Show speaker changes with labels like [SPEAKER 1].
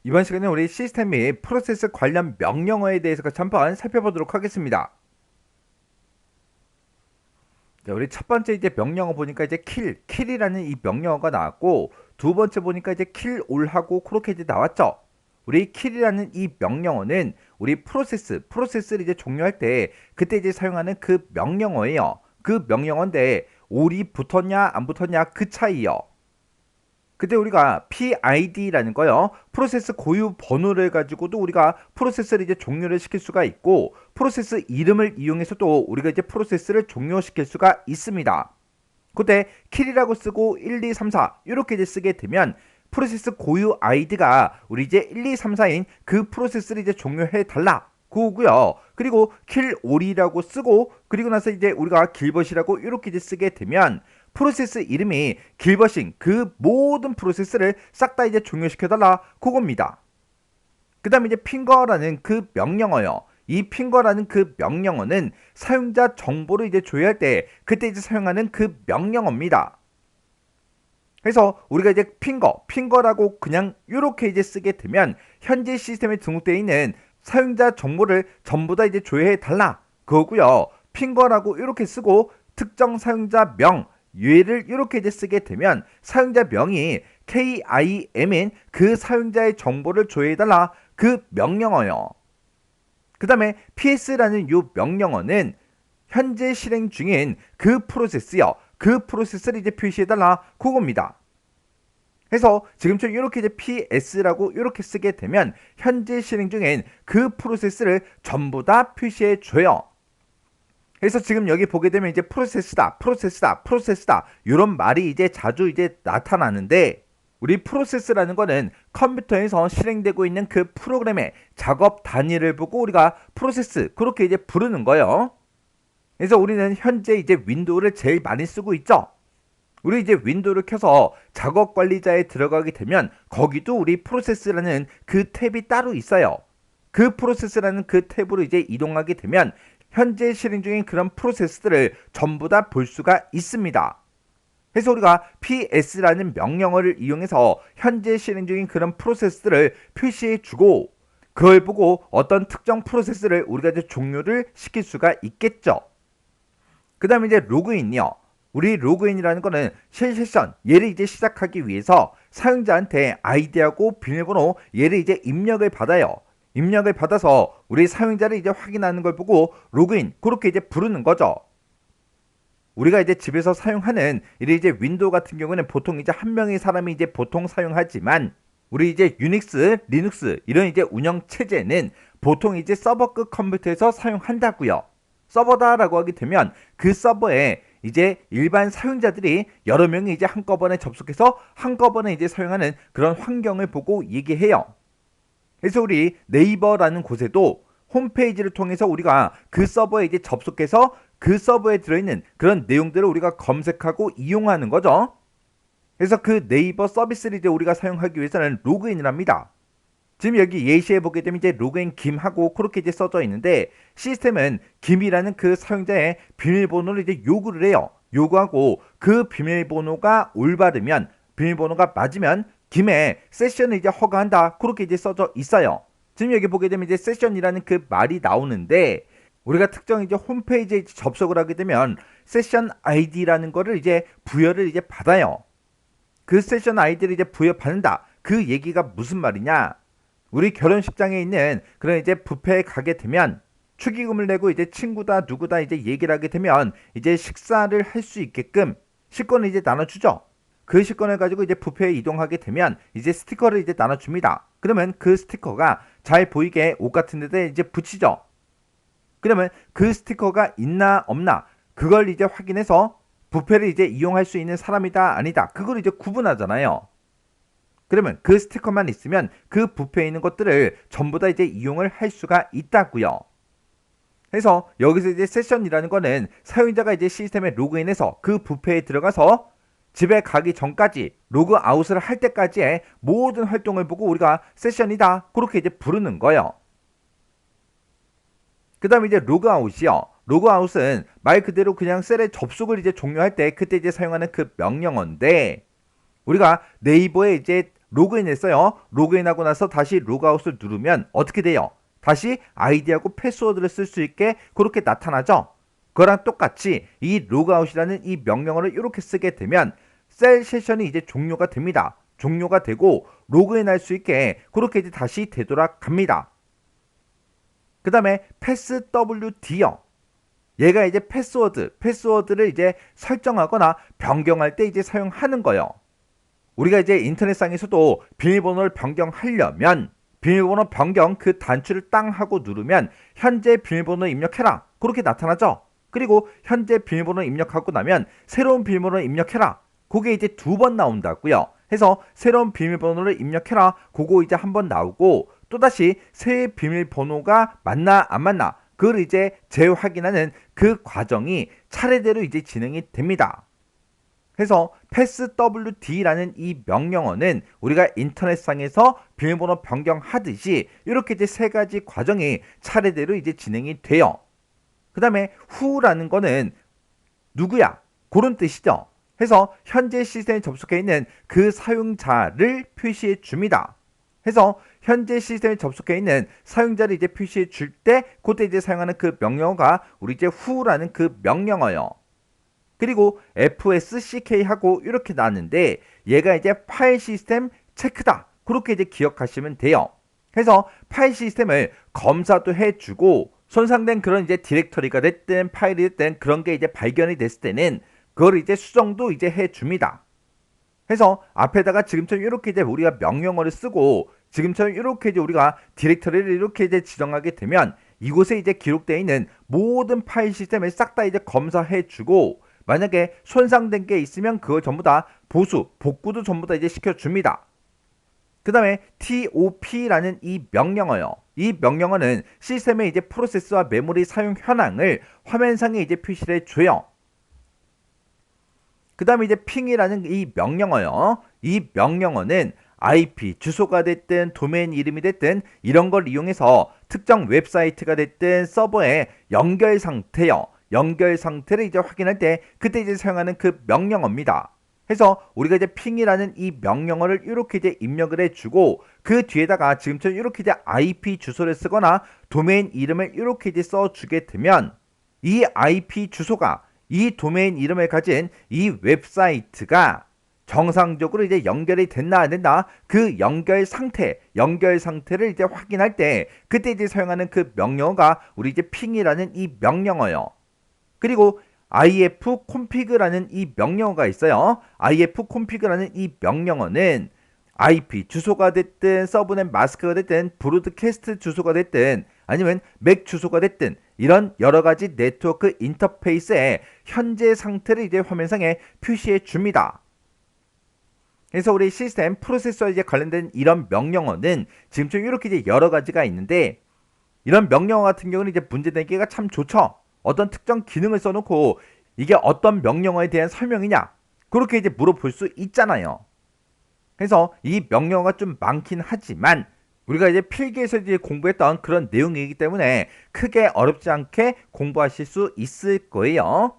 [SPEAKER 1] 이번 시간에 우리 시스템 및 프로세스 관련 명령어에 대해서 같이 한번 살펴보도록 하겠습니다. 자, 우리 첫 번째 이제 명령어 보니까 이제 킬이라는 이 명령어가 나왔고, 두 번째 보니까 이제 킬올하고 그렇게 이제 나왔죠. 우리 킬이라는 이 명령어는 우리 프로세스를 이제 종료할 때 그때 이제 사용하는 그 명령어예요. 그 명령어인데 올이 붙었냐 안 붙었냐 그 차이요. 그때 우리가 PID라는 거요. 프로세스 고유 번호를 가지고도 우리가 프로세스를 이제 종료를 시킬 수가 있고, 프로세스 이름을 이용해서도 우리가 이제 프로세스를 종료시킬 수가 있습니다. 그때 킬이라고 쓰고 1, 2, 3, 4 이렇게 이제 쓰게 되면 프로세스 고유 아이디가 우리 이제 1, 2, 3, 4인 그 프로세스를 이제 종료해 달라. 그거고요. 그리고 킬올이라고 쓰고, 그리고 나서 이제 우리가 길벗이라고 이렇게 이제 쓰게 되면 프로세스 이름이 길벗인 그 모든 프로세스를 싹 다 이제 종료시켜달라 그겁니다. 그 다음에 이제 핑거라는 그 명령어요. 이 핑거라는 그 명령어는 사용자 정보를 이제 조회할 때 그때 이제 사용하는 그 명령어입니다. 그래서 우리가 이제 핑거라고 그냥 이렇게 이제 쓰게 되면 현재 시스템에 등록되어 있는 사용자 정보를 전부 다 이제 조회해 달라 그거고요. 핑거라고 이렇게 쓰고 특정 사용자 명 얘를 이렇게 이제 쓰게 되면 사용자 명이 KIM인 그 사용자의 정보를 조회해달라 그 명령어요. 그 다음에 PS라는 이 명령어는 현재 실행 중인 그 프로세스요. 그 프로세스를 이제 표시해달라 그겁니다. 그래서 지금처럼 이렇게 이제 PS라고 이렇게 쓰게 되면 현재 실행 중인 그 프로세스를 전부 다 표시해 줘요. 그래서 지금 여기 보게 되면 이제 프로세스다 이런 말이 이제 자주 이제 나타나는데, 우리 프로세스라는 거는 컴퓨터에서 실행되고 있는 그 프로그램의 작업 단위를 보고 우리가 프로세스 그렇게 이제 부르는 거예요. 그래서 우리는 현재 이제 윈도우를 제일 많이 쓰고 있죠. 우리 이제 윈도우를 켜서 작업 관리자에 들어가게 되면 거기도 우리 프로세스라는 그 탭이 따로 있어요. 그 프로세스라는 그 탭으로 이제 이동하게 되면 현재 실행 중인 그런 프로세스들을 전부 다 볼 수가 있습니다. 그래서 우리가 PS라는 명령어를 이용해서 현재 실행 중인 그런 프로세스들을 표시해 주고, 그걸 보고 어떤 특정 프로세스를 우리가 이제 종료를 시킬 수가 있겠죠. 그 다음에 이제 로그인이요. 우리 로그인이라는 거는 실 세션 얘를 이제 시작하기 위해서 사용자한테 아이디하고 비밀번호 얘를 이제 입력을 받아요. 입력을 받아서 우리 사용자를 이제 확인하는 걸 보고 로그인 그렇게 이제 부르는 거죠. 우리가 이제 집에서 사용하는 이제 윈도우 같은 경우는 보통 이제 한 명의 사람이 이제 보통 사용하지만, 우리 이제 유닉스, 리눅스 이런 이제 운영 체제는 보통 이제 서버급 컴퓨터에서 사용한다고요. 서버다라고 하게 되면 그 서버에 이제 일반 사용자들이 여러 명이 이제 한꺼번에 접속해서 한꺼번에 이제 사용하는 그런 환경을 보고 얘기해요. 그래서 우리 네이버라는 곳에도 홈페이지를 통해서 우리가 그 서버에 이제 접속해서 그 서버에 들어있는 그런 내용들을 우리가 검색하고 이용하는 거죠. 그래서 그 네이버 서비스를 이제 우리가 사용하기 위해서는 로그인을 합니다. 지금 여기 예시해 보게 되면 이제 로그인 김하고 그렇게 이제 써져 있는데, 시스템은 김이라는 그 사용자의 비밀번호를 이제 요구를 해요. 요구하고 그 비밀번호가 올바르면, 비밀번호가 맞으면 김의 세션을 이제 허가한다 그렇게 이제 써져 있어요. 지금 여기 보게 되면 이제 세션이라는 그 말이 나오는데, 우리가 특정 이제 홈페이지에 접속을 하게 되면 세션 아이디라는 거를 이제 부여를 이제 받아요. 그 세션 아이디를 이제 부여받는다 그 얘기가 무슨 말이냐? 우리 결혼식장에 있는 그런 이제 뷔페에 가게 되면 축의금을 내고 이제 친구다 누구다 이제 얘기를 하게 되면 이제 식사를 할 수 있게끔 식권을 이제 나눠주죠. 그 식권을 가지고 이제 뷔페에 이동하게 되면 이제 스티커를 이제 나눠줍니다. 그러면 그 스티커가 잘 보이게 옷 같은 데다 이제 붙이죠. 그러면 그 스티커가 있나 없나 그걸 이제 확인해서 뷔페를 이제 이용할 수 있는 사람이다 아니다 그걸 이제 구분하잖아요. 그러면 그 스티커만 있으면 그 뷔페에 있는 것들을 전부 다 이제 이용을 할 수가 있다고요. 그래서 여기서 이제 세션이라는 거는 사용자가 이제 시스템에 로그인해서 그 뷔페에 들어가서 집에 가기 전까지 로그아웃을 할 때까지의 모든 활동을 보고 우리가 세션이다 그렇게 이제 부르는 거예요. 그 다음에 이제 로그아웃이요. 로그아웃은 말 그대로 그냥 셀의 접속을 이제 종료할 때 그때 이제 사용하는 그 명령어인데, 우리가 네이버에 이제 로그인했어요. 로그인하고 나서 다시 로그아웃을 누르면 어떻게 돼요? 다시 아이디하고 패스워드를 쓸 수 있게 그렇게 나타나죠. 그거랑 똑같이 이 로그아웃이라는 이 명령어를 이렇게 쓰게 되면 셀 세션이 이제 종료가 됩니다. 종료가 되고 로그인할 수 있게 그렇게 이제 다시 되돌아갑니다. 그 다음에 passwd요. 얘가 이제 패스워드를 이제 설정하거나 변경할 때 이제 사용하는 거예요. 우리가 이제 인터넷상에서도 비밀번호를 변경하려면 비밀번호 변경 그 단추를 땅 하고 누르면 현재 비밀번호 입력해라. 그렇게 나타나죠. 그리고 현재 비밀번호 입력하고 나면 새로운 비밀번호 입력해라. 그게 이제 2번 나온다고요. 해서 새로운 비밀번호를 입력해라. 그거 이제 한번 나오고 또다시 새 비밀번호가 맞나 안 맞나 그걸 이제 재확인하는 그 과정이 차례대로 이제 진행이 됩니다. 그래서 passwd라는 이 명령어는 우리가 인터넷상에서 비밀번호 변경하듯이 이렇게 이제 세 가지 과정이 차례대로 이제 진행이 돼요. 그 다음에 who라는 거는 누구야? 그런 뜻이죠. 해서 현재 시스템에 접속해 있는 그 사용자를 표시해 줍니다. 해서 현재 시스템에 접속해 있는 사용자를 이제 표시해 줄 때 그때 이제 사용하는 그 명령어가 우리 이제 who라는 그 명령어예요. 그리고 fsck 하고 이렇게 나왔는데 얘가 이제 파일 시스템 체크다. 그렇게 이제 기억하시면 돼요. 해서 파일 시스템을 검사도 해주고 손상된 그런 이제 디렉터리가 됐든 파일이 됐든 그런 게 이제 발견이 됐을 때는 그걸 이제 수정도 이제 해줍니다. 해서 앞에다가 지금처럼 이렇게 이제 우리가 명령어를 쓰고 지금처럼 이렇게 이제 우리가 디렉터리를 이렇게 이제 지정하게 되면 이곳에 이제 기록되어 있는 모든 파일 시스템을 싹 다 이제 검사해주고 만약에 손상된 게 있으면 그걸 전부 다 복구도 전부 다 이제 시켜줍니다. 그 다음에 TOP라는 이 명령어요. 이 명령어는 시스템의 이제 프로세스와 메모리 사용 현황을 화면상에 이제 표시를 해줘요. 그 다음에 이제 핑이라는 이 명령어요. 이 명령어는 IP 주소가 됐든 도메인 이름이 됐든 이런 걸 이용해서 특정 웹사이트가 됐든 서버의 연결 상태요. 연결 상태를 이제 확인할 때 그때 이제 사용하는 그 명령어입니다. 해서 우리가 이제 핑이라는 이 명령어를 이렇게 이제 입력을 해주고 그 뒤에다가 지금처럼 이렇게 이제 IP 주소를 쓰거나 도메인 이름을 이렇게 이제 써주게 되면 이 IP 주소가 이 도메인 이름을 가진 이 웹사이트가 정상적으로 이제 연결이 됐나 안 됐나 그 연결 상태를 이제 확인할 때 그때 이제 사용하는 그 명령어가 우리 이제 핑이라는 이 명령어요. 그리고 ifconfig라는 이 명령어가 있어요. ifconfig라는 이 명령어는 IP 주소가 됐든 서브넷 마스크가 됐든 브로드캐스트 주소가 됐든 아니면 맥 주소가 됐든 이런 여러 가지 네트워크 인터페이스의 현재 상태를 이제 화면상에 표시해 줍니다. 그래서 우리 시스템 프로세서에 이제 관련된 이런 명령어는 지금처럼 이렇게 이제 여러 가지가 있는데 이런 명령어 같은 경우는 이제 문제되기가 참 좋죠. 어떤 특정 기능을 써놓고 이게 어떤 명령어에 대한 설명이냐 그렇게 이제 물어볼 수 있잖아요. 그래서 이 명령어가 좀 많긴 하지만 우리가 이제 필기에서 이제 공부했던 그런 내용이기 때문에 크게 어렵지 않게 공부하실 수 있을 거예요.